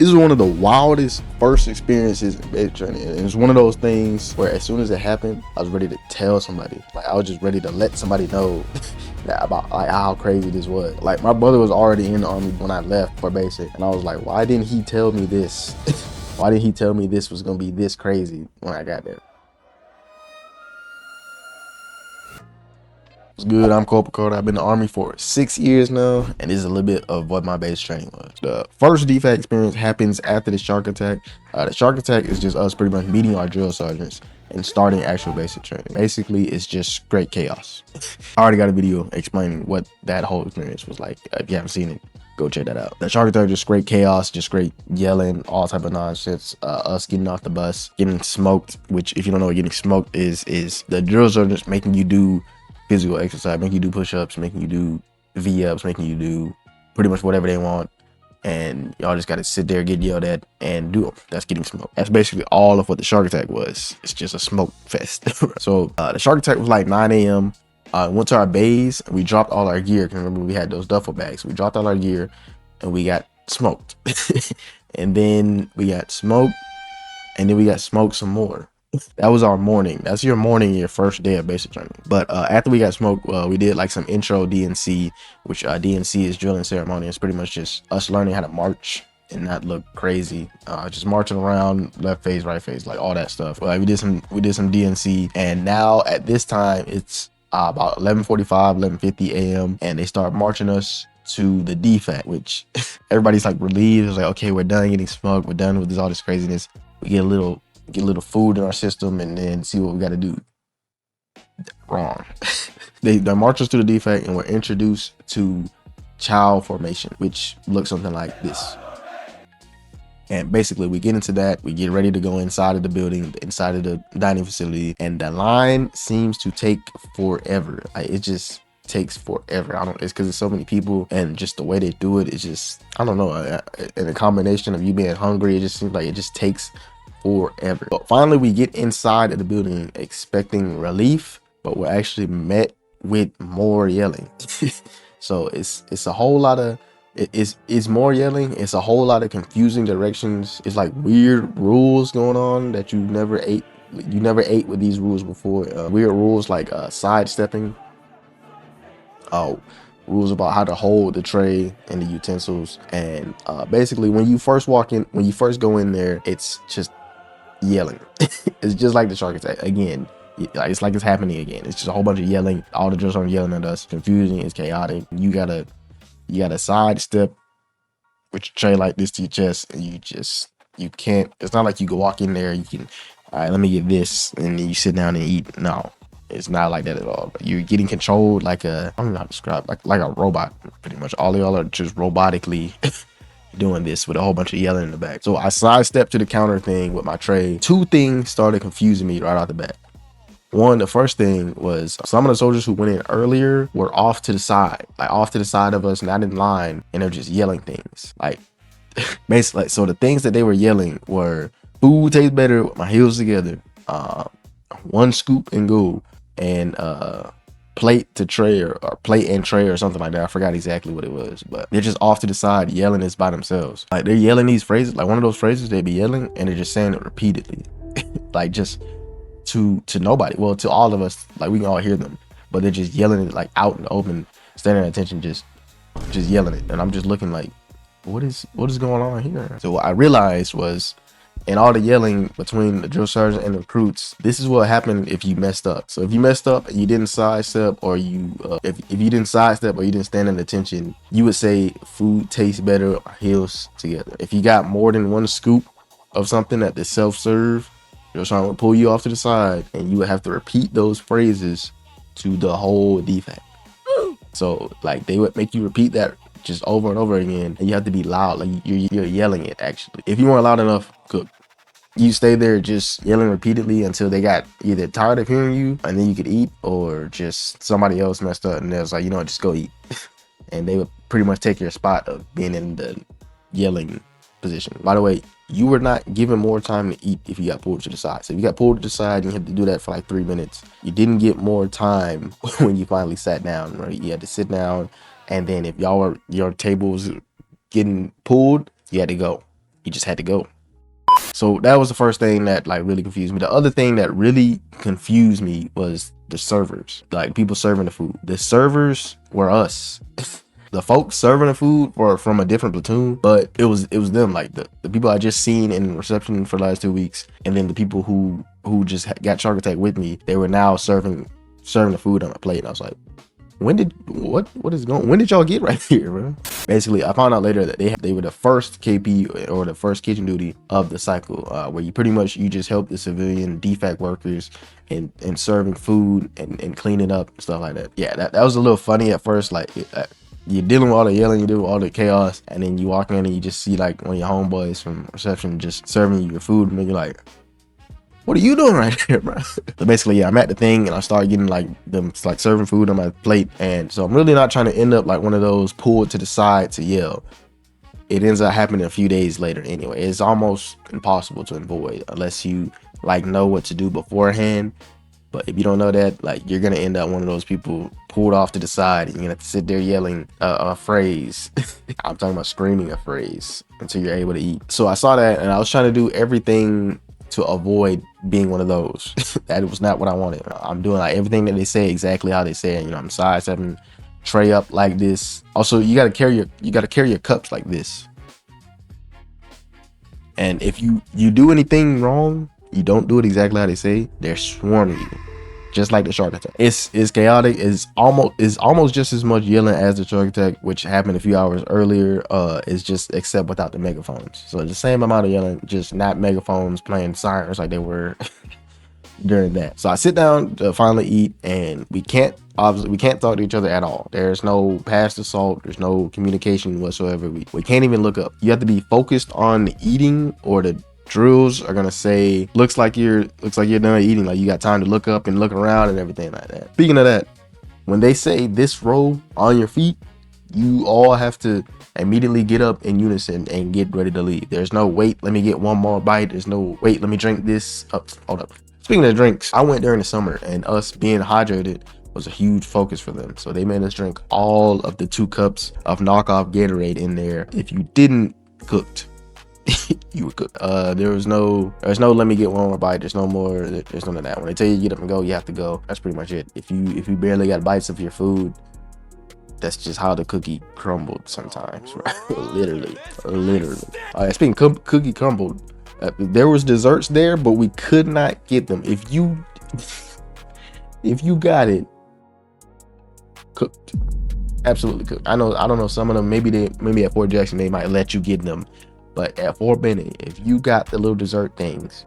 This is one of the wildest first experiences in basic training. And it was one of those things where as soon as it happened, I was ready to tell somebody. Like I was just ready to let somebody know that about like how crazy this was. Like my brother was already in the army when I left for basic, and I was like, why didn't he tell me this? Why didn't he tell me this was gonna be this crazy when I got there? What's good? I'm Corporal Carter. I've been in the Army for 6 years now, and this is a little bit of what my base training was. The first DFAC experience happens after the shark attack. The shark attack is just us pretty much meeting our drill sergeants and starting actual basic training. Basically, it's just great chaos. I already got a video explaining what that whole experience was like. If you haven't seen it, go check that out. The shark attack, just great chaos, just great yelling, all type of nonsense. Us getting off the bus, getting smoked, which if you don't know what getting smoked is the drill sergeants making you do physical exercise, making you do push-ups, making you do V-ups, making you do pretty much whatever they want, and y'all just got to sit there, get yelled at, and do them. That's getting smoked. That's basically all of what the shark attack was. It's just a smoke fest. So the shark attack was like 9 a.m. Went to our bays, and we dropped all our gear. Because remember, we had those duffel bags. We dropped all our gear, and we got smoked. And then we got smoked, and then we got smoked some more. That was our morning. That's your morning, your first day of basic training. But after we got smoked, we did like some intro DNC, which DNC is drill and ceremony. It's pretty much just us learning how to march and not look crazy. Just marching around, left face, right face, like all that stuff. We did some DNC, and now at this time it's about 11:45, 11:50 a.m. and they start marching us to the DFAC, which everybody's like relieved. It's like, okay, we're done getting smoked. We're done with all this craziness. We get a little food in our system and then see what we got to do. Wrong. They march us to the DFAC and we're introduced to child formation, which looks something like this. And basically we get into that, we get ready to go inside of the building, inside of the dining facility, and the line seems to take forever. Like, it just takes forever. It's because there's so many people, and just the way they do it, it's just, I don't know, in a combination of you being hungry, it just seems like it just takes forever. But finally we get inside of the building expecting relief, but we're actually met with more yelling. So it's a whole lot of it's more yelling. It's a whole lot of confusing directions. It's like weird rules going on that you never ate with these rules before. Weird rules like sidestepping, rules about how to hold the tray and the utensils, and basically when you first go in there, it's just yelling. It's just like the shark attack again. It's like it's happening again. It's just a whole bunch of yelling. All the drills are yelling at us. Confusing. It's chaotic. You gotta sidestep with your tray like this to your chest, and you can't. It's not like you can walk in there. You can, all right, let me get this, and then you sit down and eat. No, it's not like that at all. You're getting controlled like I don't know how to describe, like a robot. Pretty much all of y'all are just robotically doing this with a whole bunch of yelling in the back. So I sidestepped to the counter thing with my tray. Two things started confusing me right out the bat. One, the first thing was some of the soldiers who went in earlier were off to the side of us, not in line, and they're just yelling things. Like, basically, so the things that they were yelling were, food tastes better with my heels together, one scoop and go, and plate to tray or plate and tray or something like that. I forgot exactly what it was, but they're just off to the side yelling this by themselves. Like, they're yelling these phrases, like one of those phrases they be yelling, and they're just saying it repeatedly. Like, just to nobody, well, to all of us, like we can all hear them, but they're just yelling it like out in the open, standing at attention, just yelling it. And I'm just looking like, what is going on here? So what I realized was, in all the yelling between the drill sergeant and the recruits, this is what happened if you messed up. So if you messed up and you didn't sidestep, or if you didn't sidestep or you didn't stand at attention, you would say food tastes better with our heels together. If you got more than one scoop of something at the self-serve, drill sergeant would pull you off to the side, and you would have to repeat those phrases to the whole DFAC. So like they would make you repeat that just over and over again, and you have to be loud, like you're yelling it. Actually, if you weren't loud enough, cook. You stay there just yelling repeatedly until they got either tired of hearing you, and then you could eat, or just somebody else messed up and they was like, you know what, just go eat. And they would pretty much take your spot of being in the yelling position. By the way, you were not given more time to eat if you got pulled to the side. So if you got pulled to the side and you had to do that for like 3 minutes, you didn't get more time when you finally sat down, right? You had to sit down, and then if your table was getting pulled, you had to go. you just had to go. So that was the first thing that like really confused me. The other thing that really confused me was the servers, like people serving the food. The servers were us. The folks serving the food were from a different platoon, but it was them, like the people I just seen in reception for the last 2 weeks, and then the people who just got shark attack with me, they were now serving the food on my plate. And I was like, when did y'all get right here, bro? Basically, I found out later that they were the first KP or the first kitchen duty of the cycle, where you pretty much you just help the civilian DFAC workers in serving food and cleaning up and stuff like that. Yeah, that was a little funny at first, like you're dealing with all the yelling, you do all the chaos, and then you walk in and you just see like one of your homeboys from reception just serving you your food, and then you're like, what are you doing right here, bro? So basically, yeah, I'm at the thing and I start getting like them like serving food on my plate. And so I'm really not trying to end up like one of those pulled to the side to yell. It ends up happening a few days later anyway. It's almost impossible to avoid unless you like know what to do beforehand. But if you don't know that, like you're gonna end up one of those people pulled off to the side and you're gonna have to sit there yelling a phrase. I'm talking about screaming a phrase until you're able to eat. So I saw that and I was trying to do everything to avoid being one of those. That was not what I wanted. I'm doing like everything that they say exactly how they say it. You know, I'm sidestepping tray up like this. Also, you gotta carry your cups like this. And if you do anything wrong, you don't do it exactly how they say, they're swarming you. Just like the shark attack. It's chaotic. It's almost just as much yelling as the shark attack, which happened a few hours earlier. It's just except without the megaphones. So the same amount of yelling, just not megaphones playing sirens like they were during that. So I sit down to finally eat, and we can't talk to each other at all. There's no past assault. There's no communication whatsoever. We can't even look up. You have to be focused on the eating, or the drills are gonna say looks like you're done eating, like you got time to look up and look around and everything like that. Speaking of that, when they say this row on your feet, you all have to immediately get up in unison and get ready to leave. There's no wait, let me get one more bite. There's no wait, let me drink this. Oh, hold up. Speaking of drinks, I went during the summer and us being hydrated was a huge focus for them. So they made us drink all of the 2 cups of knockoff Gatorade in there. If you didn't cooked, you were cooked. There was no let me get one more bite. There's none of that. When they tell you to get up and go, you have to go. That's pretty much it. If you barely got bites of your food, that's just how the cookie crumbled sometimes, right? literally. Speaking of cookie crumbled, there was desserts there, but we could not get them. If you got it cooked, absolutely cooked. I don't know, some of them maybe at Fort Jackson they might let you get them. But at Fort Benning, if you got the little dessert things,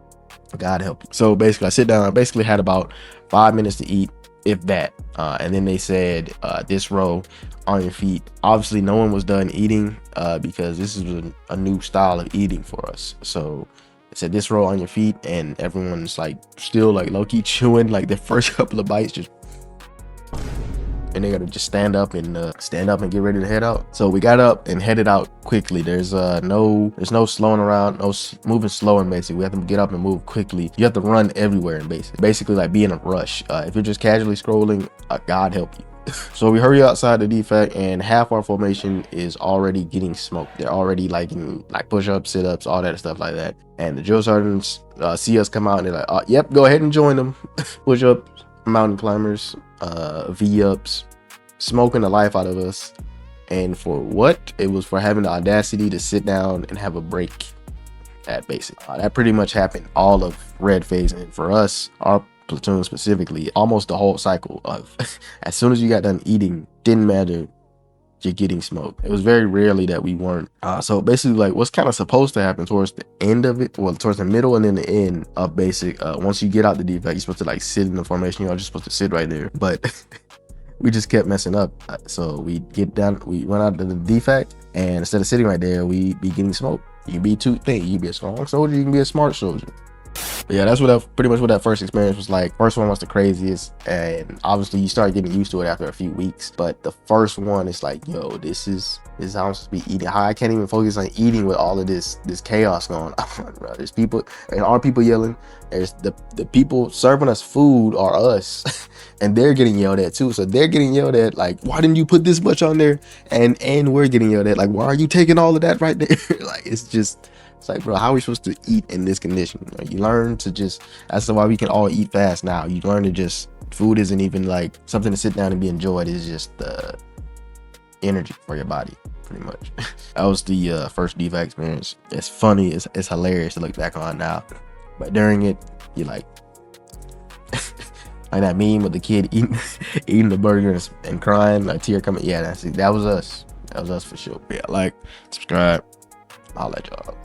God help you. So basically, I sit down. I basically had about 5 minutes to eat, if that. And then they said, this row on your feet. Obviously, no one was done eating because this is a new style of eating for us. So it said this row on your feet, and everyone's like still like low-key chewing like their first couple of bites, just. And they gotta just stand up and get ready to head out. So we got up and headed out quickly. There's no slowing around, no moving slow and basic. We have to get up and move quickly. You have to run everywhere in basic. Basically like be in a rush. If you're just casually scrolling, God help you. So we hurry outside the DFAC, and half our formation is already getting smoked. They're already like in like push-ups, sit-ups, all that stuff like that. And the drill sergeants see us come out and they're like, yep, go ahead and join them. Push-ups, mountain climbers, V-ups, smoking the life out of us. And for what? It was for having the audacity to sit down and have a break at basic. That pretty much happened all of red phase, and for us, our platoon specifically, almost the whole cycle of as soon as you got done eating, didn't matter, you're getting smoked. It was very rarely that we weren't. So basically, like what's kind of supposed to happen towards the end of it, well, towards the middle and then the end of basic, once you get out the DFAC, you're supposed to like sit in the formation. You're just supposed to sit right there, but we just kept messing up. So we get down, we run out to the DFAC, and instead of sitting right there, we be getting smoked. You can be two things. You can be a strong soldier, you can be a smart soldier. But yeah, that's pretty much what that first experience was like. First one was the craziest, and obviously you start getting used to it after a few weeks. But the first one is like, yo, this is how I'm supposed to be eating. How I can't even focus on eating with all of this chaos going on, bro. There's people, and our people yelling. There's the people serving us food are us, and they're getting yelled at too. So they're getting yelled at like, why didn't you put this much on there? And we're getting yelled at like, why are you taking all of that right there? Like, it's just It's like, bro, how are we supposed to eat in this condition? Like, you learn to just, that's why we can all eat fast now. You learn to just, food isn't even like something to sit down and be enjoyed. It's just the energy for your body, pretty much. That was the first DFAC experience. It's funny, it's hilarious to look back on now. But during it, you like that meme with the kid eating the burger and crying, a tear coming. Yeah, that was us. That was us for sure. Yeah, like, subscribe. I'll let y'all.